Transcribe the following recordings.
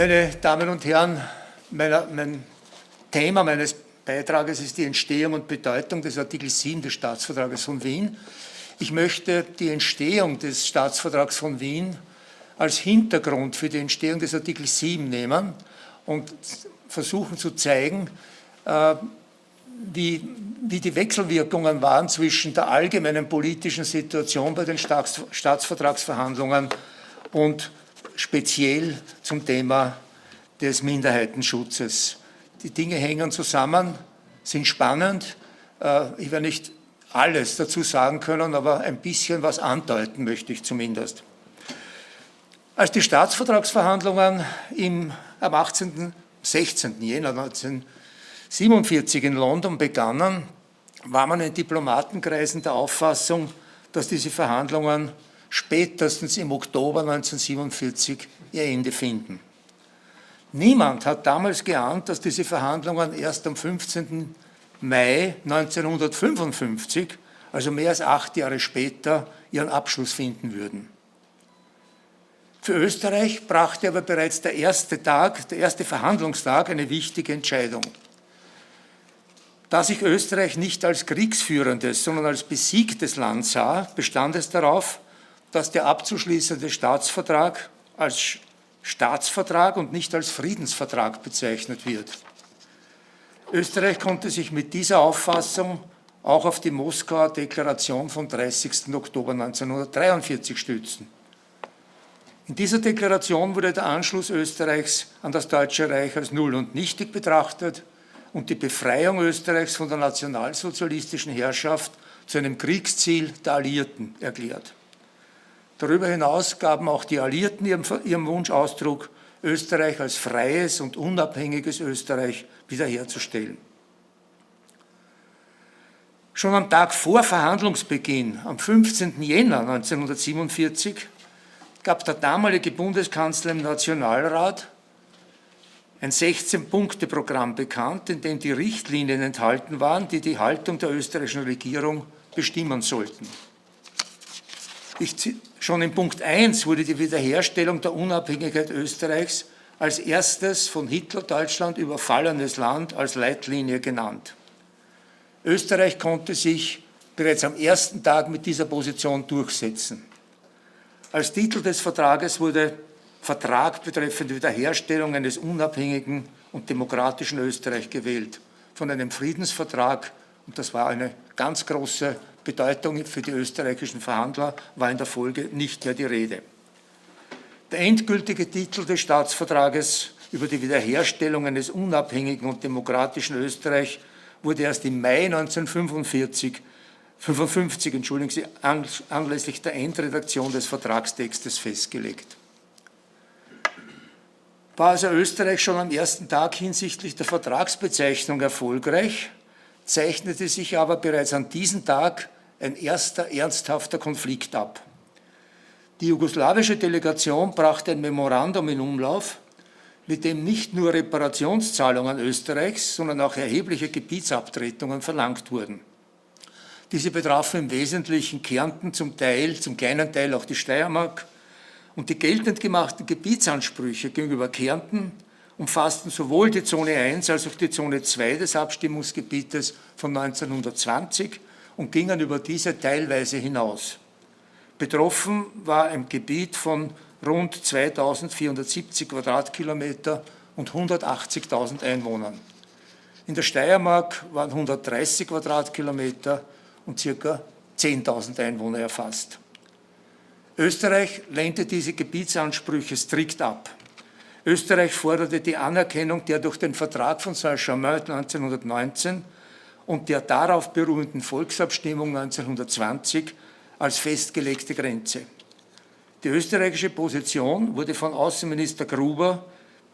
Meine Damen und Herren, mein Thema meines Beitrages ist die Entstehung und Bedeutung des Artikel 7 des Staatsvertrages von Wien. Ich möchte die Entstehung des Staatsvertrags von Wien als Hintergrund für die Entstehung des Artikel 7 nehmen und versuchen zu zeigen, wie die Wechselwirkungen waren zwischen der allgemeinen politischen Situation bei den Staatsvertragsverhandlungen und speziell zum Thema des Minderheitenschutzes. Die Dinge hängen zusammen, sind spannend. Ich werde nicht alles dazu sagen können, aber ein bisschen was andeuten möchte ich zumindest. Als die Staatsvertragsverhandlungen am 16. Jänner 1947 in London begannen, war man in Diplomatenkreisen der Auffassung, dass diese Verhandlungen spätestens im Oktober 1947 ihr Ende finden. Niemand hat damals geahnt, dass diese Verhandlungen erst am 15. Mai 1955, also mehr als 8 Jahre später, ihren Abschluss finden würden. Für Österreich brachte aber bereits der erste Verhandlungstag, eine wichtige Entscheidung. Da sich Österreich nicht als kriegsführendes, sondern als besiegtes Land sah, bestand es darauf, dass der abzuschließende Staatsvertrag als Staatsvertrag und nicht als Friedensvertrag bezeichnet wird. Österreich konnte sich mit dieser Auffassung auch auf die Moskauer Deklaration vom 30. Oktober 1943 stützen. In dieser Deklaration wurde der Anschluss Österreichs an das Deutsche Reich als null und nichtig betrachtet und die Befreiung Österreichs von der nationalsozialistischen Herrschaft zu einem Kriegsziel der Alliierten erklärt. Darüber hinaus gaben auch die Alliierten ihrem Wunsch Ausdruck, Österreich als freies und unabhängiges Österreich wiederherzustellen. Schon am Tag vor Verhandlungsbeginn, am 15. Jänner 1947, gab der damalige Bundeskanzler im Nationalrat ein 16-Punkte-Programm bekannt, in dem die Richtlinien enthalten waren, die die Haltung der österreichischen Regierung bestimmen sollten. Schon in Punkt 1 wurde die Wiederherstellung der Unabhängigkeit Österreichs als erstes von Hitler-Deutschland überfallenes Land als Leitlinie genannt. Österreich konnte sich bereits am ersten Tag mit dieser Position durchsetzen. Als Titel des Vertrages wurde Vertrag betreffend Wiederherstellung eines unabhängigen und demokratischen Österreich gewählt. Von einem Friedensvertrag, und das war eine ganz große Bedeutung für die österreichischen Verhandler, war in der Folge nicht mehr die Rede. Der endgültige Titel des Staatsvertrages über die Wiederherstellung eines unabhängigen und demokratischen Österreich wurde erst im Mai 1955 anlässlich der Endredaktion des Vertragstextes festgelegt. War also Österreich schon am ersten Tag hinsichtlich der Vertragsbezeichnung erfolgreich, zeichnete sich aber bereits an diesem Tag ein erster ernsthafter Konflikt ab. Die jugoslawische Delegation brachte ein Memorandum in Umlauf, mit dem nicht nur Reparationszahlungen Österreichs, sondern auch erhebliche Gebietsabtretungen verlangt wurden. Diese betrafen im Wesentlichen Kärnten, zum kleinen Teil auch die Steiermark, und die geltend gemachten Gebietsansprüche gegenüber Kärnten umfassten sowohl die Zone 1 als auch die Zone 2 des Abstimmungsgebietes von 1920 und gingen über diese teilweise hinaus. Betroffen war ein Gebiet von rund 2.470 Quadratkilometer und 180.000 Einwohnern. In der Steiermark waren 130 Quadratkilometer und ca. 10.000 Einwohner erfasst. Österreich lehnte diese Gebietsansprüche strikt ab. Österreich forderte die Anerkennung der durch den Vertrag von Saint-Germain 1919 und der darauf beruhenden Volksabstimmung 1920 als festgelegte Grenze. Die österreichische Position wurde von Außenminister Gruber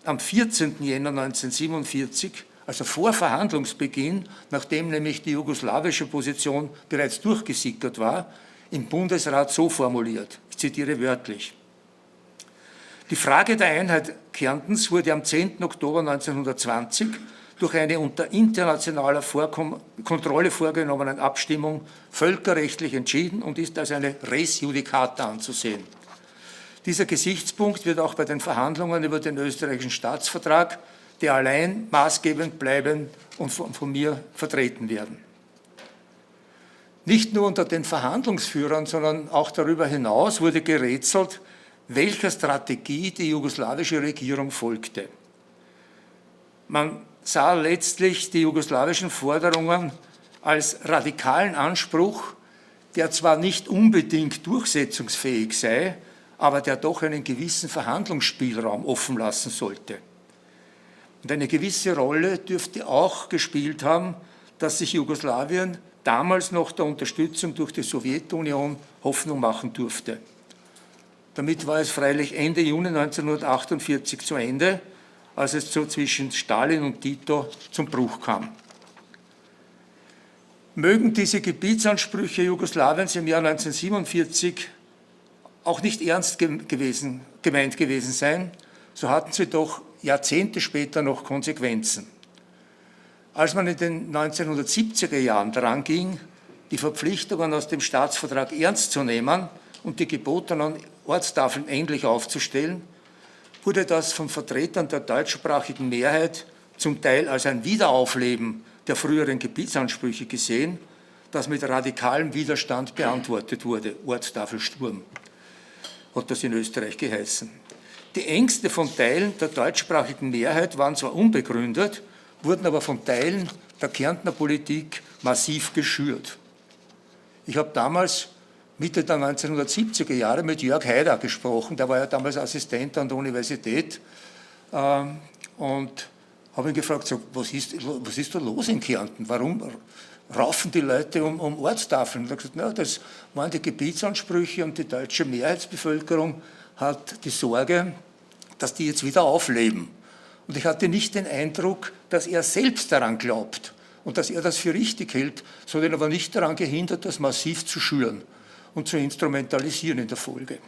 am 14. Jänner 1947, also vor Verhandlungsbeginn, nachdem nämlich die jugoslawische Position bereits durchgesickert war, im Bundesrat so formuliert, ich zitiere wörtlich: Die Frage der Einheit Kärntens wurde am 10. Oktober 1920 durch eine unter internationaler Kontrolle vorgenommenen Abstimmung völkerrechtlich entschieden und ist als eine Res Judicata anzusehen. Dieser Gesichtspunkt wird auch bei den Verhandlungen über den österreichischen Staatsvertrag, der allein maßgebend bleiben und von mir vertreten werden. Nicht nur unter den Verhandlungsführern, sondern auch darüber hinaus wurde gerätselt, welcher Strategie die jugoslawische Regierung folgte. Man sah letztlich die jugoslawischen Forderungen als radikalen Anspruch, der zwar nicht unbedingt durchsetzungsfähig sei, aber der doch einen gewissen Verhandlungsspielraum offen lassen sollte. Und eine gewisse Rolle dürfte auch gespielt haben, dass sich Jugoslawien damals noch der Unterstützung durch die Sowjetunion Hoffnung machen durfte. Damit war es freilich Ende Juni 1948 zu Ende, als es so zwischen Stalin und Tito zum Bruch kam. Mögen diese Gebietsansprüche Jugoslawiens im Jahr 1947 auch nicht ernst gemeint gewesen sein, so hatten sie doch Jahrzehnte später noch Konsequenzen. Als man in den 1970er Jahren daran ging, die Verpflichtungen aus dem Staatsvertrag ernst zu nehmen und die gebotenen Ortstafeln endlich aufzustellen, wurde das von Vertretern der deutschsprachigen Mehrheit zum Teil als ein Wiederaufleben der früheren Gebietsansprüche gesehen, das mit radikalem Widerstand beantwortet wurde. Ortstafelsturm hat das in Österreich geheißen. Die Ängste von Teilen der deutschsprachigen Mehrheit waren zwar unbegründet, wurden aber von Teilen der Kärntner Politik massiv geschürt. Ich habe damals, Mitte der 1970er Jahre, mit Jörg Haider gesprochen, der war ja damals Assistent an der Universität, und habe ihn gefragt, so, was ist da los in Kärnten? Warum raufen die Leute um Ortstafeln? Und er hat gesagt, na, das waren die Gebietsansprüche und die deutsche Mehrheitsbevölkerung hat die Sorge, dass die jetzt wieder aufleben. Und ich hatte nicht den Eindruck, dass er selbst daran glaubt und dass er das für richtig hält, sondern aber nicht daran gehindert, das massiv zu schüren und zu instrumentalisieren in der Folge.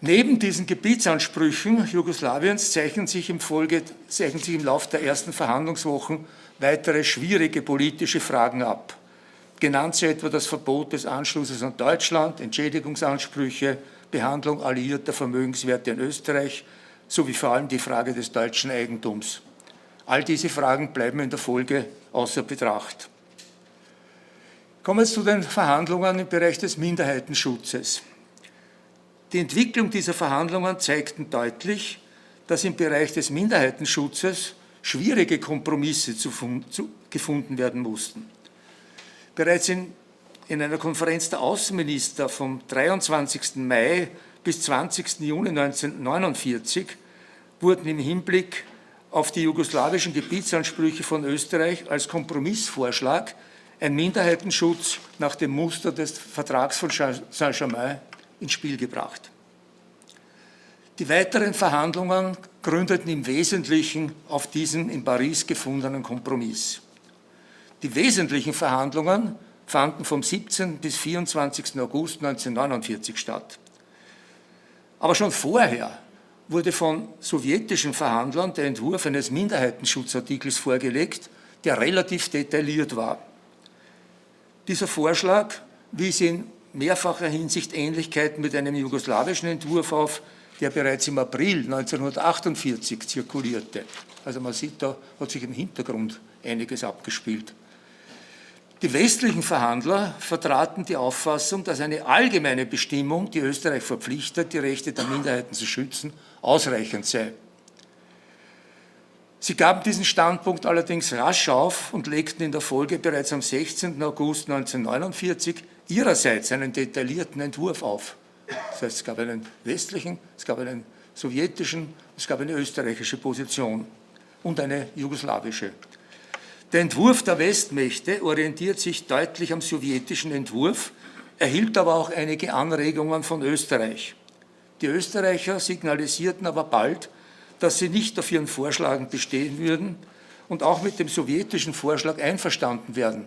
Neben diesen Gebietsansprüchen Jugoslawiens zeichnen sich im Laufe der ersten Verhandlungswochen weitere schwierige politische Fragen ab. Genannt sind etwa das Verbot des Anschlusses an Deutschland, Entschädigungsansprüche, Behandlung alliierter Vermögenswerte in Österreich sowie vor allem die Frage des deutschen Eigentums. All diese Fragen bleiben in der Folge außer Betracht. Kommen wir jetzt zu den Verhandlungen im Bereich des Minderheitenschutzes. Die Entwicklung dieser Verhandlungen zeigten deutlich, dass im Bereich des Minderheitenschutzes schwierige Kompromisse gefunden werden mussten. Bereits in einer Konferenz der Außenminister vom 23. Mai bis 20. Juni 1949 wurden im Hinblick auf die jugoslawischen Gebietsansprüche von Österreich als Kompromissvorschlag ein Minderheitenschutz nach dem Muster des Vertrags von Saint-Germain ins Spiel gebracht. Die weiteren Verhandlungen gründeten im Wesentlichen auf diesen in Paris gefundenen Kompromiss. Die wesentlichen Verhandlungen fanden vom 17. bis 24. August 1949 statt. Aber schon vorher wurde von sowjetischen Verhandlern der Entwurf eines Minderheitenschutzartikels vorgelegt, der relativ detailliert war. Dieser Vorschlag wies in mehrfacher Hinsicht Ähnlichkeiten mit einem jugoslawischen Entwurf auf, der bereits im April 1948 zirkulierte. Also man sieht, da hat sich im Hintergrund einiges abgespielt. Die westlichen Verhandler vertraten die Auffassung, dass eine allgemeine Bestimmung, die Österreich verpflichtet, die Rechte der Minderheiten zu schützen, ausreichend sei. Sie gaben diesen Standpunkt allerdings rasch auf und legten in der Folge bereits am 16. August 1949 ihrerseits einen detaillierten Entwurf auf. Das heißt, es gab einen westlichen, es gab einen sowjetischen, es gab eine österreichische Position und eine jugoslawische. Der Entwurf der Westmächte orientiert sich deutlich am sowjetischen Entwurf, erhielt aber auch einige Anregungen von Österreich. Die Österreicher signalisierten aber bald, dass sie nicht auf ihren Vorschlägen bestehen würden und auch mit dem sowjetischen Vorschlag einverstanden werden.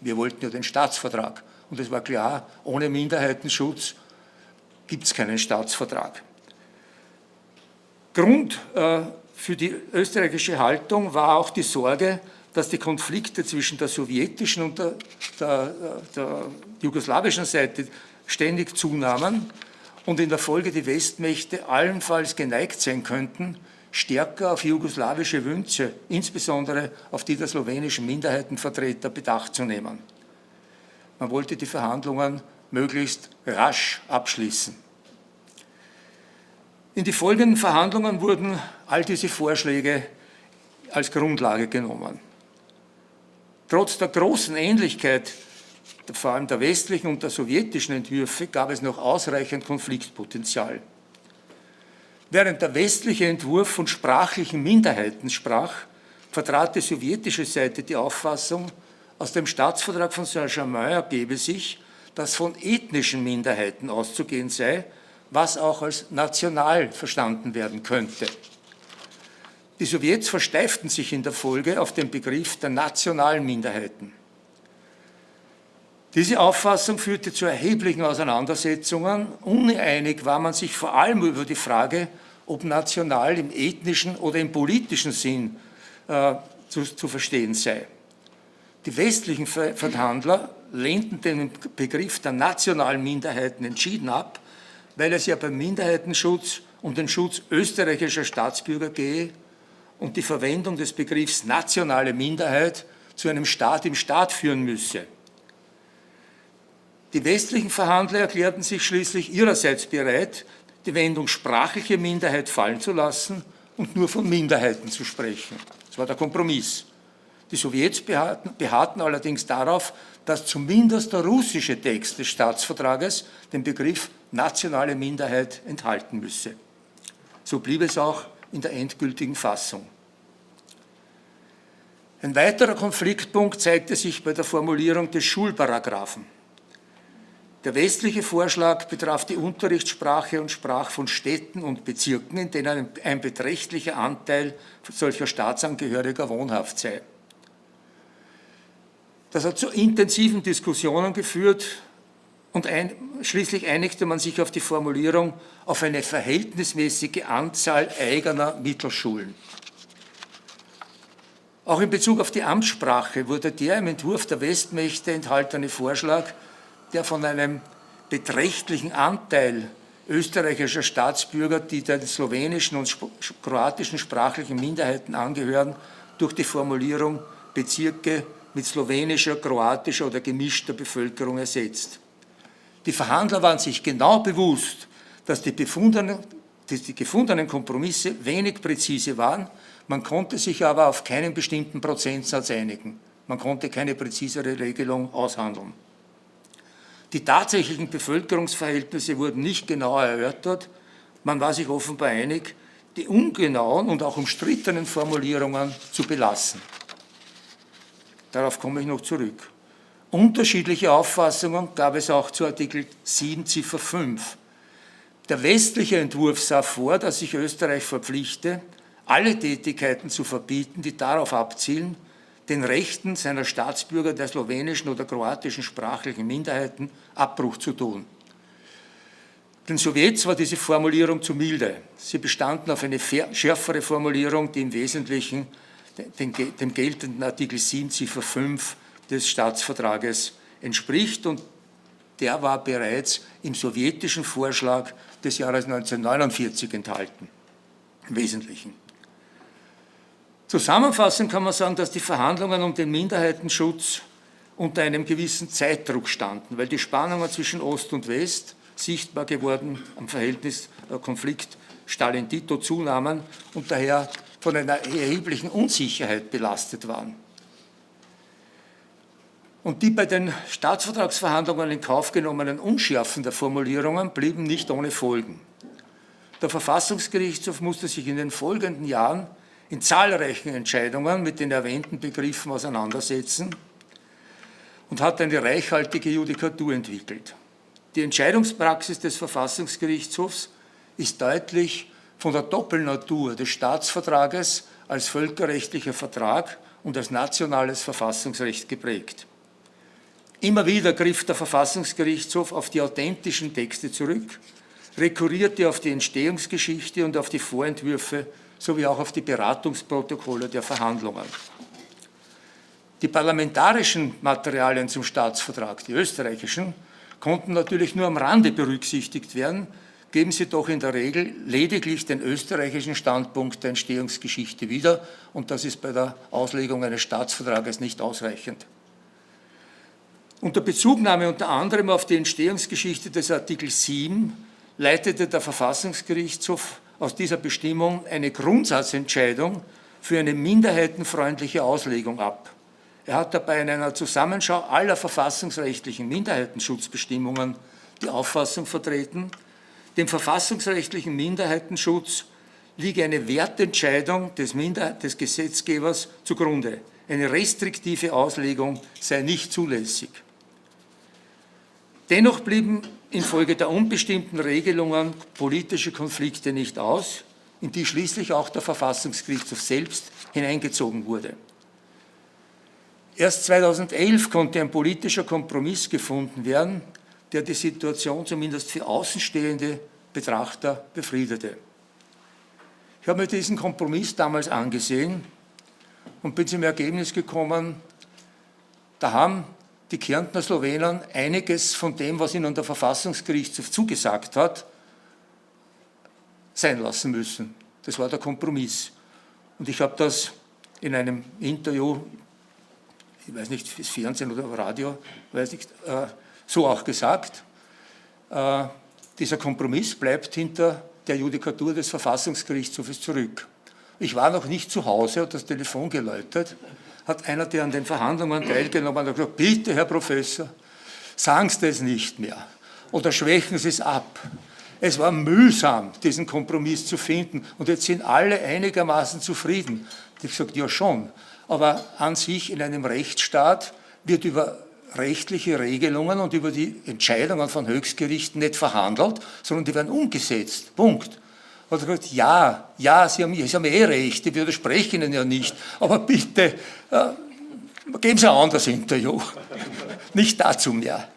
Wir wollten ja den Staatsvertrag und es war klar, ohne Minderheitenschutz gibt es keinen Staatsvertrag. Grund für die österreichische Haltung war auch die Sorge, dass die Konflikte zwischen der sowjetischen und der jugoslawischen Seite ständig zunahmen und in der Folge die Westmächte allenfalls geneigt sein könnten, stärker auf jugoslawische Wünsche, insbesondere auf die der slowenischen Minderheitenvertreter, Bedacht zu nehmen. Man wollte die Verhandlungen möglichst rasch abschließen. In die folgenden Verhandlungen wurden all diese Vorschläge als Grundlage genommen. Trotz der großen Ähnlichkeit, vor allem der westlichen und der sowjetischen Entwürfe, gab es noch ausreichend Konfliktpotenzial. Während der westliche Entwurf von sprachlichen Minderheiten sprach, vertrat die sowjetische Seite die Auffassung, aus dem Staatsvertrag von Saint-Germain ergebe sich, dass von ethnischen Minderheiten auszugehen sei, was auch als national verstanden werden könnte. Die Sowjets versteiften sich in der Folge auf den Begriff der nationalen Minderheiten. Diese Auffassung führte zu erheblichen Auseinandersetzungen. Uneinig war man sich vor allem über die Frage, ob national im ethnischen oder im politischen Sinn zu verstehen sei. Die westlichen Verhandler lehnten den Begriff der nationalen Minderheiten entschieden ab, weil es ja beim Minderheitenschutz um den Schutz österreichischer Staatsbürger gehe und die Verwendung des Begriffs nationale Minderheit zu einem Staat im Staat führen müsse. Die westlichen Verhandler erklärten sich schließlich ihrerseits bereit, die Wendung sprachliche Minderheit fallen zu lassen und nur von Minderheiten zu sprechen. Das war der Kompromiss. Die Sowjets beharrten allerdings darauf, dass zumindest der russische Text des Staatsvertrages den Begriff nationale Minderheit enthalten müsse. So blieb es auch in der endgültigen Fassung. Ein weiterer Konfliktpunkt zeigte sich bei der Formulierung des Schulparagraphen. Der westliche Vorschlag betraf die Unterrichtssprache und sprach von Städten und Bezirken, in denen ein beträchtlicher Anteil solcher Staatsangehöriger wohnhaft sei. Das hat zu intensiven Diskussionen geführt und schließlich einigte man sich auf die Formulierung auf eine verhältnismäßige Anzahl eigener Mittelschulen. Auch in Bezug auf die Amtssprache wurde der im Entwurf der Westmächte enthaltene Vorschlag, der von einem beträchtlichen Anteil österreichischer Staatsbürger, die den slowenischen und kroatischen sprachlichen Minderheiten angehören, durch die Formulierung Bezirke mit slowenischer, kroatischer oder gemischter Bevölkerung ersetzt. Die Verhandler waren sich genau bewusst, dass die gefundenen Kompromisse wenig präzise waren, man konnte sich aber auf keinen bestimmten Prozentsatz einigen. Man konnte keine präzisere Regelung aushandeln. Die tatsächlichen Bevölkerungsverhältnisse wurden nicht genauer erörtert, man war sich offenbar einig, die ungenauen und auch umstrittenen Formulierungen zu belassen. Darauf komme ich noch zurück. Unterschiedliche Auffassungen gab es auch zu Artikel 7 Ziffer 5. Der westliche Entwurf sah vor, dass sich Österreich verpflichte, alle Tätigkeiten zu verbieten, die darauf abzielen, den Rechten seiner Staatsbürger der slowenischen oder kroatischen sprachlichen Minderheiten Abbruch zu tun. Den Sowjets war diese Formulierung zu milde. Sie bestanden auf eine schärfere Formulierung, die im Wesentlichen dem geltenden Artikel 7 Ziffer 5 des Staatsvertrages entspricht, und der war bereits im sowjetischen Vorschlag des Jahres 1949 enthalten, im Wesentlichen. Zusammenfassend kann man sagen, dass die Verhandlungen um den Minderheitenschutz unter einem gewissen Zeitdruck standen, weil die Spannungen zwischen Ost und West sichtbar geworden am Verhältnis Konflikt Stalin-Tito zunahmen und daher von einer erheblichen Unsicherheit belastet waren. Und die bei den Staatsvertragsverhandlungen in Kauf genommenen Unschärfen der Formulierungen blieben nicht ohne Folgen. Der Verfassungsgerichtshof musste sich in den folgenden Jahren in zahlreichen Entscheidungen mit den erwähnten Begriffen auseinandersetzen und hat eine reichhaltige Judikatur entwickelt. Die Entscheidungspraxis des Verfassungsgerichtshofs ist deutlich von der Doppelnatur des Staatsvertrages als völkerrechtlicher Vertrag und als nationales Verfassungsrecht geprägt. Immer wieder griff der Verfassungsgerichtshof auf die authentischen Texte zurück, rekurrierte auf die Entstehungsgeschichte und auf die Vorentwürfe sowie auch auf die Beratungsprotokolle der Verhandlungen. Die parlamentarischen Materialien zum Staatsvertrag, die österreichischen, konnten natürlich nur am Rande berücksichtigt werden, geben sie doch in der Regel lediglich den österreichischen Standpunkt der Entstehungsgeschichte wieder, und das ist bei der Auslegung eines Staatsvertrages nicht ausreichend. Unter Bezugnahme unter anderem auf die Entstehungsgeschichte des Artikel 7 leitete der Verfassungsgerichtshof aus dieser Bestimmung eine Grundsatzentscheidung für eine minderheitenfreundliche Auslegung ab. Er hat dabei in einer Zusammenschau aller verfassungsrechtlichen Minderheitenschutzbestimmungen die Auffassung vertreten, dem verfassungsrechtlichen Minderheitenschutz liege eine Wertentscheidung des Gesetzgebers zugrunde. Eine restriktive Auslegung sei nicht zulässig. Dennoch blieben infolge der unbestimmten Regelungen politische Konflikte nicht aus, in die schließlich auch der Verfassungsgerichtshof selbst hineingezogen wurde. Erst 2011 konnte ein politischer Kompromiss gefunden werden, der die Situation zumindest für außenstehende Betrachter befriedete. Ich habe mir diesen Kompromiss damals angesehen und bin zum Ergebnis gekommen, da haben die Kärntner Slowenen einiges von dem, was ihnen der Verfassungsgerichtshof zugesagt hat, sein lassen müssen. Das war der Kompromiss. Und ich habe das in einem Interview, ich weiß nicht, fürs Fernsehen oder Radio, weiß nicht, so auch gesagt. Dieser Kompromiss bleibt hinter der Judikatur des Verfassungsgerichtshofes zurück. Ich war noch nicht zu Hause, hat das Telefon geläutet, hat einer, der an den Verhandlungen teilgenommen hat, gesagt, bitte, Herr Professor, sagen Sie das nicht mehr oder schwächen Sie es ab. Es war mühsam, diesen Kompromiss zu finden, und jetzt sind alle einigermaßen zufrieden. Ich habe gesagt, ja schon, aber an sich in einem Rechtsstaat wird über rechtliche Regelungen und über die Entscheidungen von Höchstgerichten nicht verhandelt, sondern die werden umgesetzt. Punkt. Hat er gesagt, ja, Sie haben eh recht, ich widerspreche Ihnen ja nicht, aber bitte, geben Sie ein anderes Interview. Nicht dazu mehr.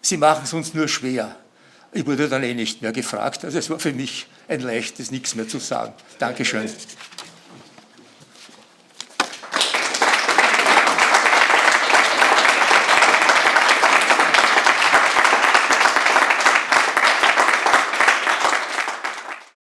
Sie machen es uns nur schwer. Ich wurde dann eh nicht mehr gefragt, also es war für mich ein leichtes, nichts mehr zu sagen. Dankeschön.